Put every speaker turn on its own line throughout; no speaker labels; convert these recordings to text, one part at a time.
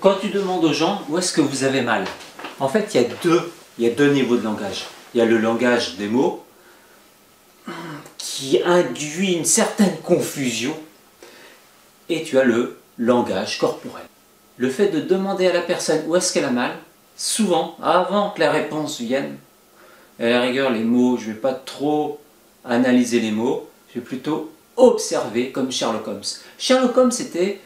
Quand tu demandes aux gens où est-ce que vous avez mal, en fait, il y a deux niveaux de langage. Il y a le langage des mots qui induit une certaine confusion et tu as le langage corporel. Le fait de demander à la personne où est-ce qu'elle a mal, souvent, avant que la réponse vienne, à la rigueur, les mots, je ne vais pas trop analyser les mots, je vais plutôt observer comme Sherlock Holmes. Sherlock Holmes, c'était,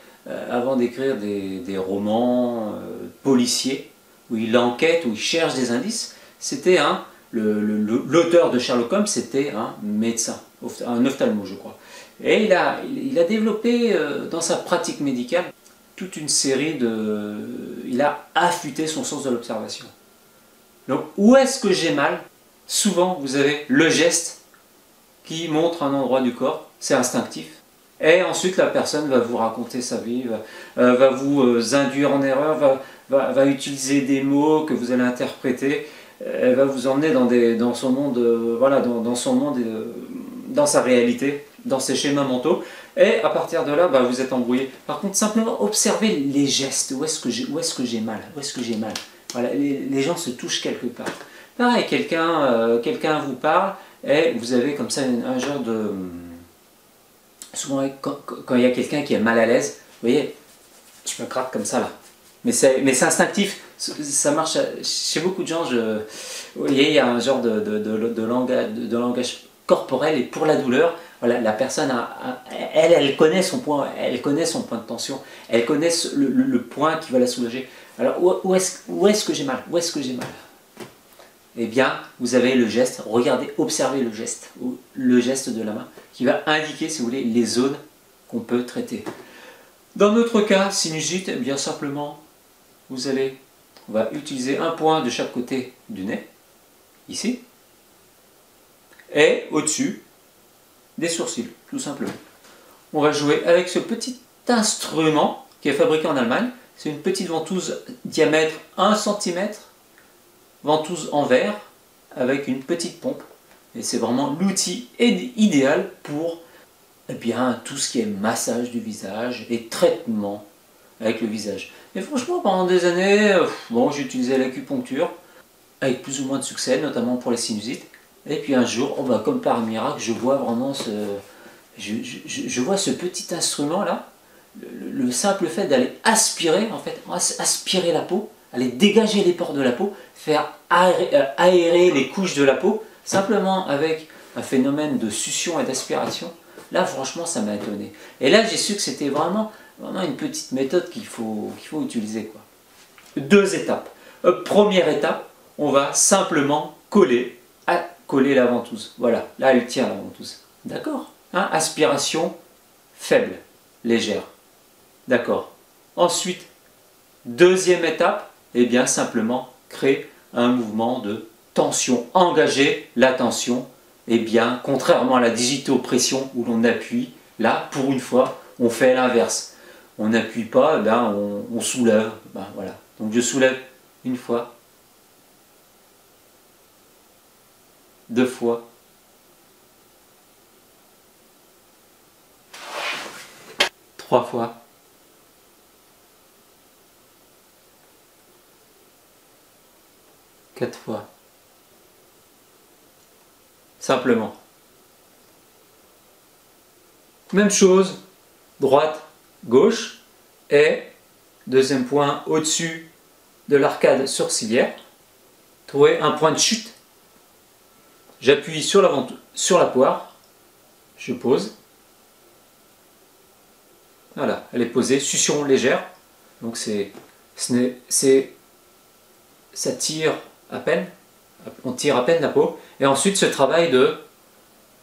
avant d'écrire des romans policiers, où il enquête, où il cherche des indices, c'était l'auteur de Sherlock Holmes, c'était un médecin, un ophtalmo, je crois. Et il a développé dans sa pratique médicale toute une série de... Il a affûté son sens de l'observation. Donc, où est-ce que j'ai mal? Souvent, vous avez le geste qui montre un endroit du corps, c'est instinctif. Et ensuite, la personne va vous raconter sa vie, va vous induire en erreur, va utiliser des mots que vous allez interpréter, elle va vous emmener dans son monde, voilà, dans son monde, dans sa réalité, dans ses schémas mentaux. Et à partir de là, vous êtes embrouillé. Par contre, simplement observez les gestes. Où est-ce que j'ai mal? Où est-ce que j'ai mal? Voilà, les gens se touchent quelque part. Pareil, quelqu'un vous parle et vous avez comme ça un genre de... Souvent, quand il y a quelqu'un qui est mal à l'aise, vous voyez, je me gratte comme ça là. Mais c'est instinctif, ça marche chez beaucoup de gens. Vous voyez, il y a un genre de langage corporel et pour la douleur, voilà, la personne, elle connaît son point, elle connaît son point de tension, elle connaît le point qui va la soulager. Alors, où est-ce que j'ai mal? Où est-ce que j'ai mal? Eh bien, vous avez le geste, regardez, observez le geste de la main qui va indiquer, si vous voulez, les zones qu'on peut traiter. Dans notre cas, sinusite, eh bien simplement, on va utiliser un point de chaque côté du nez, ici, et au-dessus des sourcils, tout simplement. On va jouer avec ce petit instrument qui est fabriqué en Allemagne. C'est une petite ventouse diamètre 1 cm, ventouse en verre, avec une petite pompe. Et c'est vraiment l'outil idéal pour tout ce qui est massage du visage et traitement avec le visage. Et franchement, pendant des années, j'ai utilisé l'acupuncture avec plus ou moins de succès, notamment pour les sinusites. Et puis un jour, comme par miracle, je vois vraiment je vois ce petit instrument là, le simple fait d'aller aspirer, en fait, aspirer la peau, aller dégager les pores de la peau, faire aérer les couches de la peau, simplement avec un phénomène de succion et d'aspiration. Là, franchement, ça m'a étonné. Et là, j'ai su que c'était vraiment une petite méthode qu'il faut utiliser, quoi. Deux étapes. Première étape, on va simplement coller la ventouse. Voilà, là, elle tient la ventouse. D'accord, hein? Aspiration faible, légère. D'accord. Ensuite, deuxième étape, simplement créer un mouvement de tension. Engager la tension. Contrairement à la digitopression où l'on appuie, là, pour une fois, on fait l'inverse. On n'appuie pas, on soulève. Voilà. Donc je soulève une fois, deux fois, trois fois, quatre fois. Simplement. Même chose, droite, gauche, et deuxième point au-dessus de l'arcade sourcilière. Trouvez un point de chute. J'appuie sur la poire, je pose. Voilà, elle est posée, succion légère. Donc ça tire à peine, on tire à peine la peau. Et ensuite ce travail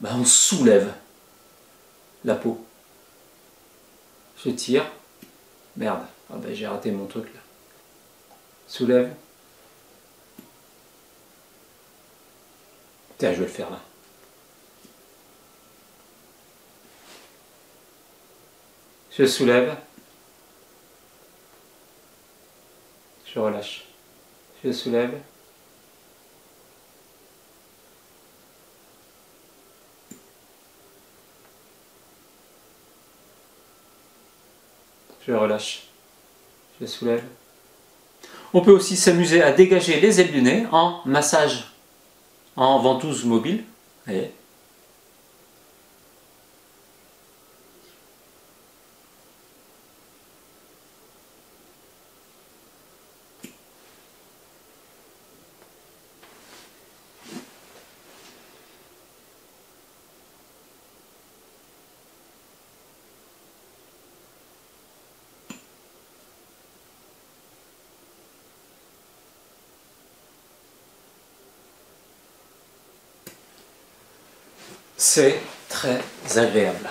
on soulève la peau. Je tire, merde, j'ai raté mon truc là. Soulève. Tiens, je vais le faire là. Je soulève. Je relâche. Je soulève. Je relâche. Je soulève. On peut aussi s'amuser à dégager les ailes du nez en massage, en ventouse mobile. Voyez. C'est très agréable.